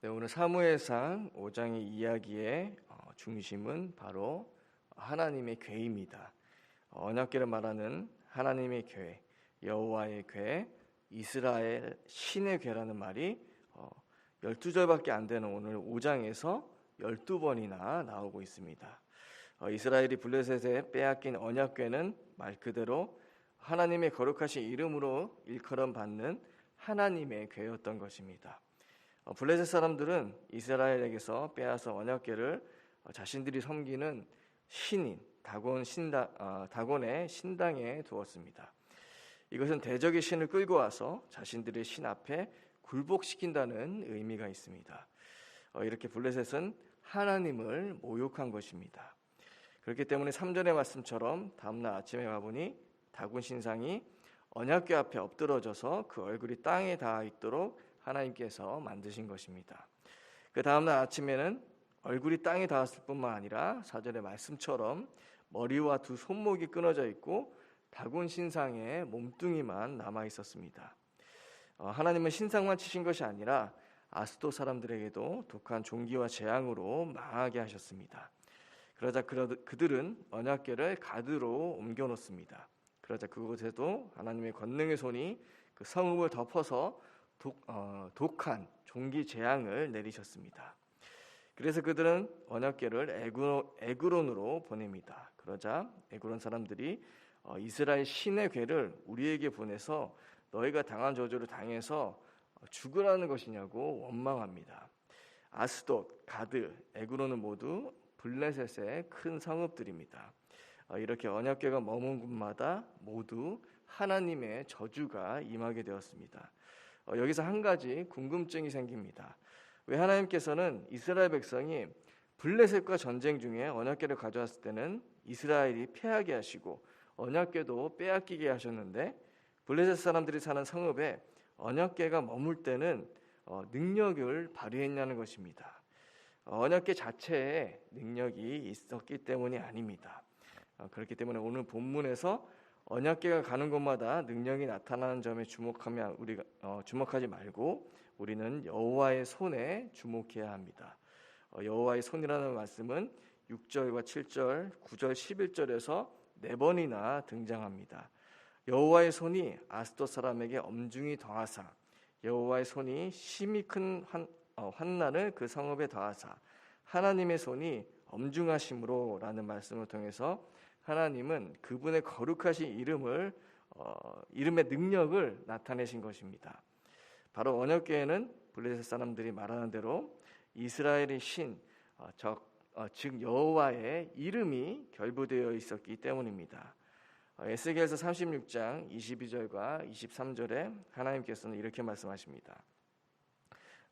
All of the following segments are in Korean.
네, 오늘 사무엘상 5장의 이야기의 중심은 바로 하나님의 궤입니다. 언약궤를 말하는 하나님의 궤, 여호와의 궤, 이스라엘 신의 궤라는 말이 12절밖에 안 되는 오늘 5장에서 12번이나 나오고 있습니다. 이스라엘이 블레셋에 빼앗긴 언약궤는 말 그대로 하나님의 거룩하신 이름으로 일컬음 받는 하나님의 궤였던 것입니다. 블레셋 사람들은 이스라엘에게서 빼앗아 언약궤를 자신들이 섬기는 신인 다곤의 신당에 두었습니다. 이것은 대적의 신을 끌고 와서 자신들의 신 앞에 굴복시킨다는 의미가 있습니다. 이렇게 블레셋은 하나님을 모욕한 것입니다. 그렇기 때문에 3절의 말씀처럼 다음날 아침에 가보니 다곤 신상이 언약궤 앞에 엎드러져서 그 얼굴이 땅에 닿아 있도록 하나님께서 만드신 것입니다. 그 다음날 아침에는 얼굴이 땅에 닿았을 뿐만 아니라 4절의 말씀처럼 머리와 두 손목이 끊어져 있고 다곤 신상의 몸뚱이만 남아 있었습니다. 하나님은 신상만 치신 것이 아니라 아스돗 사람들에게도 독한 종기와 재앙으로 망하게 하셨습니다. 그러자 그들은 언약궤를 가드로 옮겨 놓습니다. 그러자 그곳에도 하나님의 권능의 손이 그 성읍을 덮어서 독한 종기 재앙을 내리셨습니다. 그래서 그들은 언약궤를 에그론으로 보냅니다. 그러자 에그론 사람들이 이스라엘 신의 궤를 우리에게 보내서 너희가 당한 저주를 당해서 죽으라는 것이냐고 원망합니다. 아스돗, 가드, 에그론은 모두 블레셋의 큰 성읍들입니다. 이렇게 언약궤가 머문 곳마다 모두 하나님의 저주가 임하게 되었습니다. 여기서 한 가지 궁금증이 생깁니다. 왜 하나님께서는 이스라엘 백성이 블레셋과 전쟁 중에 언약궤를 가져왔을 때는 이스라엘이 패하게 하시고 언약궤도 빼앗기게 하셨는데 블레셋 사람들이 사는 성읍에 언약궤가 머물 때는 능력을 발휘했냐는 것입니다. 언약궤 자체에 능력이 있었기 때문이 아닙니다. 그렇기 때문에 오늘 본문에서 언약궤가 가는 곳마다 능력이 나타나는 점에 주목하지 말고 우리는 여호와의 손에 주목해야 합니다. 여호와의 손이라는 말씀은 6절과 7절, 9절, 11절에서 4번이나 등장합니다. 여호와의 손이 아스돗 사람에게 엄중히 더하사 여호와의 손이 심히 큰 환난을 그 성읍에 더하사 하나님의 손이 엄중하심으로 라는 말씀을 통해서 하나님은 그분의 거룩하신 이름의 능력을 나타내신 것입니다. 바로 언약궤에는 블레셋 사람들이 말하는 대로 이스라엘의 신, 즉 여호와의 이름이 결부되어 있었기 때문입니다. 에스겔서 36장 22절과 23절에 하나님께서는 이렇게 말씀하십니다.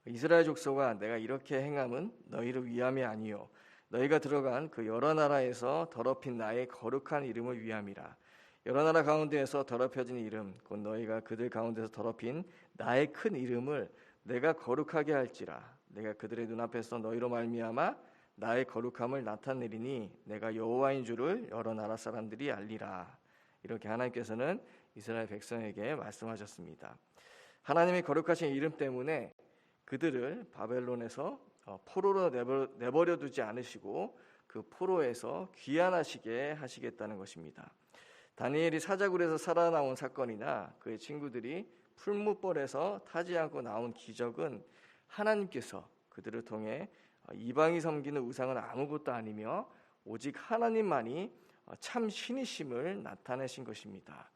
이스라엘 족속아, 내가 이렇게 행함은 너희를 위함이 아니요 너희가 들어간 그 여러 나라에서 더럽힌 나의 거룩한 이름을 위함이라. 여러 나라 가운데에서 더럽혀진 이름 곧 너희가 그들 가운데서 더럽힌 나의 큰 이름을 내가 거룩하게 할지라. 내가 그들의 눈앞에서 너희로 말미암아 나의 거룩함을 나타내리니 내가 여호와인 줄을 여러 나라 사람들이 알리라. 이렇게 하나님께서는 이스라엘 백성에게 말씀하셨습니다. 하나님의 거룩하신 이름 때문에 그들을 바벨론에서 포로로 내버려 두지 않으시고 그 포로에서 귀환하시게 하시겠다는 것입니다. 다니엘이 사자굴에서 살아나온 사건이나 그의 친구들이 풀무벌에서 타지 않고 나온 기적은 하나님께서 그들을 통해 이방이 섬기는 우상은 아무것도 아니며 오직 하나님만이 참 신이심을 나타내신 것입니다.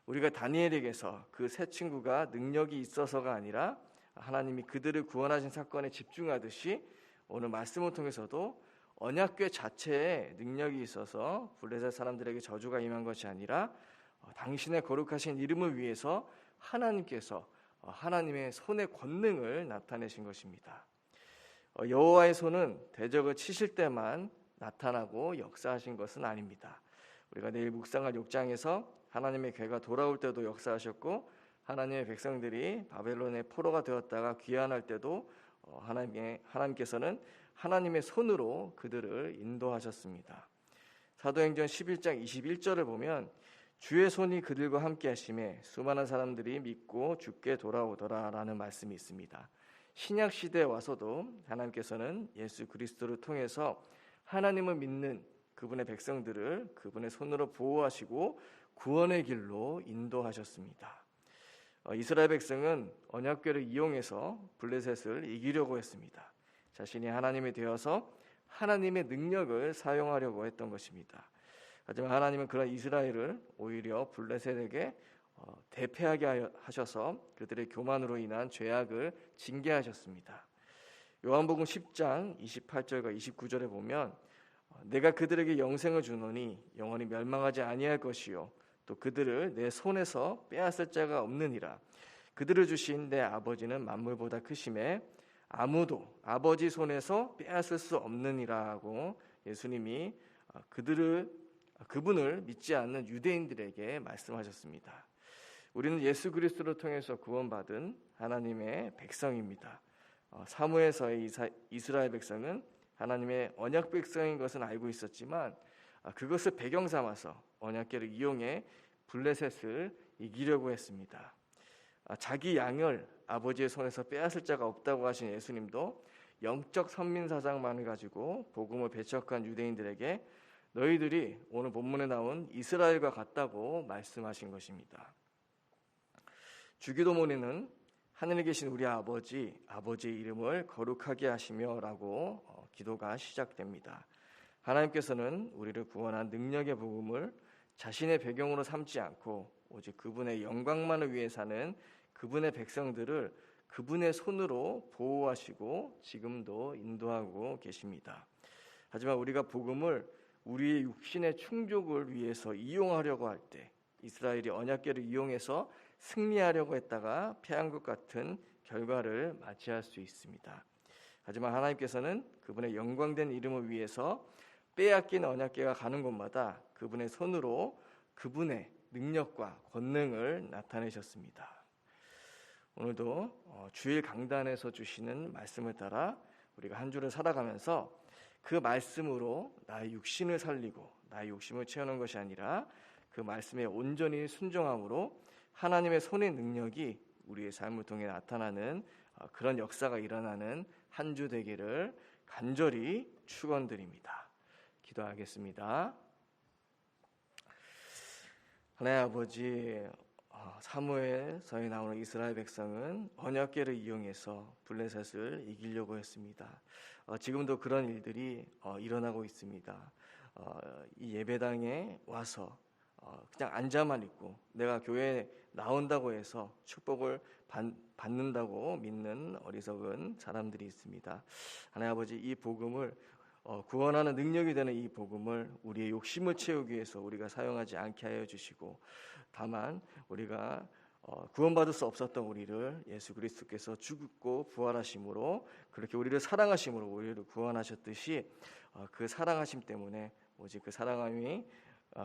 우리가 다니엘에게서 그 세 친구가 능력이 있어서가 아니라 하나님이 그들을 구원하신 사건에 집중하듯이 오늘 말씀을 통해서도 언약궤 자체에 능력이 있어서 블레셋 사람들에게 저주가 임한 것이 아니라 당신의 거룩하신 이름을 위해서 하나님께서 하나님의 손의 권능을 나타내신 것입니다. 여호와의 손은 대적을 치실 때만 나타나고 역사하신 것은 아닙니다. 우리가 내일 묵상할 6장에서 하나님의 궤가 돌아올 때도 역사하셨고 하나님의 백성들이 바벨론의 포로가 되었다가 귀환할 때도 하나님께서는 하나님의 손으로 그들을 인도하셨습니다. 사도행전 11장 21절을 보면 주의 손이 그들과 함께 하심에 수많은 사람들이 믿고 주께 돌아오더라 라는 말씀이 있습니다. 신약 시대에 와서도 하나님께서는 예수 그리스도를 통해서 하나님을 믿는 그분의 백성들을 그분의 손으로 보호하시고 구원의 길로 인도하셨습니다. 이스라엘 백성은 언약궤를 이용해서 블레셋을 이기려고 했습니다. 자신이 하나님이 되어서 하나님의 능력을 사용하려고 했던 것입니다. 하지만 하나님은 그런 이스라엘을 오히려 블레셋에게 대패하게 하셔서 그들의 교만으로 인한 죄악을 징계하셨습니다. 요한복음 10장 28절과 29절에 보면 내가 그들에게 영생을 주노니 영원히 멸망하지 아니할 것이요 또 그들을 내 손에서 빼앗을 자가 없느니라. 그들을 주신 내 아버지는 만물보다 크심에 아무도 아버지 손에서 빼앗을 수 없느니라고 예수님이 그분을 믿지 않는 유대인들에게 말씀하셨습니다. 우리는 예수 그리스도를 통해서 구원받은 하나님의 백성입니다. 사무에서의 이스라엘 백성은 하나님의 언약 백성인 것은 알고 있었지만 그것을 배경 삼아서 언약궤를 이용해 블레셋을 이기려고 했습니다. 자기 양을 아버지의 손에서 빼앗을 자가 없다고 하신 예수님도 영적 선민사상만을 가지고 복음을 배척한 유대인들에게 너희들이 오늘 본문에 나온 이스라엘과 같다고 말씀하신 것입니다. 주기도문에는 하늘에 계신 우리 아버지의 이름을 거룩하게 하시며 라고 기도가 시작됩니다. 하나님께서는 우리를 구원한 능력의 복음을 자신의 배경으로 삼지 않고 오직 그분의 영광만을 위해 사는 그분의 백성들을 그분의 손으로 보호하시고 지금도 인도하고 계십니다. 하지만 우리가 복음을 우리의 육신의 충족을 위해서 이용하려고 할 때 이스라엘이 언약궤를 이용해서 승리하려고 했다가 패한 것 같은 결과를 맞이할 수 있습니다. 하지만 하나님께서는 그분의 영광된 이름을 위해서 빼앗긴 언약궤가 가는 곳마다 그분의 손으로 그분의 능력과 권능을 나타내셨습니다. 오늘도 주일 강단에서 주시는 말씀을 따라 우리가 한 주를 살아가면서 그 말씀으로 나의 육신을 살리고 나의 욕심을 채우는 것이 아니라 그 말씀에 온전히 순종함으로 하나님의 손의 능력이 우리의 삶을 통해 나타나는 그런 역사가 일어나는 한 주 되기를 간절히 축원드립니다. 기도하겠습니다. 하나님 아버지, 사무엘서에 나오는 이스라엘 백성은 언약궤를 이용해서 블레셋을 이기려고 했습니다. 지금도 그런 일들이 일어나고 있습니다. 이 예배당에 와서 그냥 앉아만 있고 내가 교회에 나온다고 해서 축복을 받는다고 믿는 어리석은 사람들이 있습니다. 하나님 아버지, 이 복음을 구원하는 능력이 되는 이 복음을 우리의 욕심을 채우기 위해서 우리가 사용하지 않게 하여 주시고, 다만 우리가 구원받을 수 없었던 우리를 예수 그리스도께서 죽고 부활하심으로 그렇게 우리를 사랑하심으로 우리를 구원하셨듯이 그 사랑하심 때문에 오직 그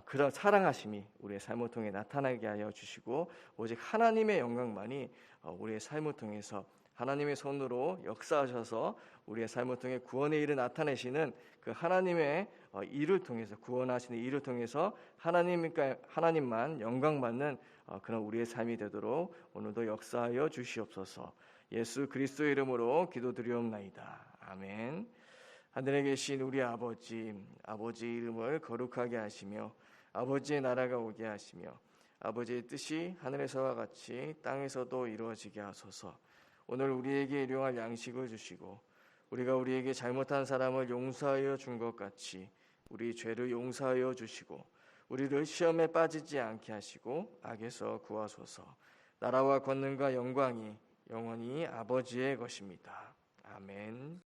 그런 사랑하심이 우리의 삶을 통해 나타나게 하여 주시고 오직 하나님의 영광만이 우리의 삶을 통해서 하나님의 손으로 역사하셔서 우리의 삶을 통해 구원의 일을 나타내시는 그 하나님의 일을 통해서 구원하시는 일을 통해서 하나님만 영광받는 그런 우리의 삶이 되도록 오늘도 역사하여 주시옵소서. 예수 그리스도의 이름으로 기도드리옵나이다. 아멘. 하늘에 계신 우리 아버지 이름을 거룩하게 하시며 아버지의 나라가 오게 하시며 아버지의 뜻이 하늘에서와 같이 땅에서도 이루어지게 하소서. 오늘 우리에게 일용할 양식을 주시고 우리가 우리에게 잘못한 사람을 용서하여 준 것 같이 우리 죄를 용서하여 주시고 우리를 시험에 빠지지 않게 하시고 악에서 구하소서. 나라와 권능과 영광이 영원히 아버지의 것입니다. 아멘.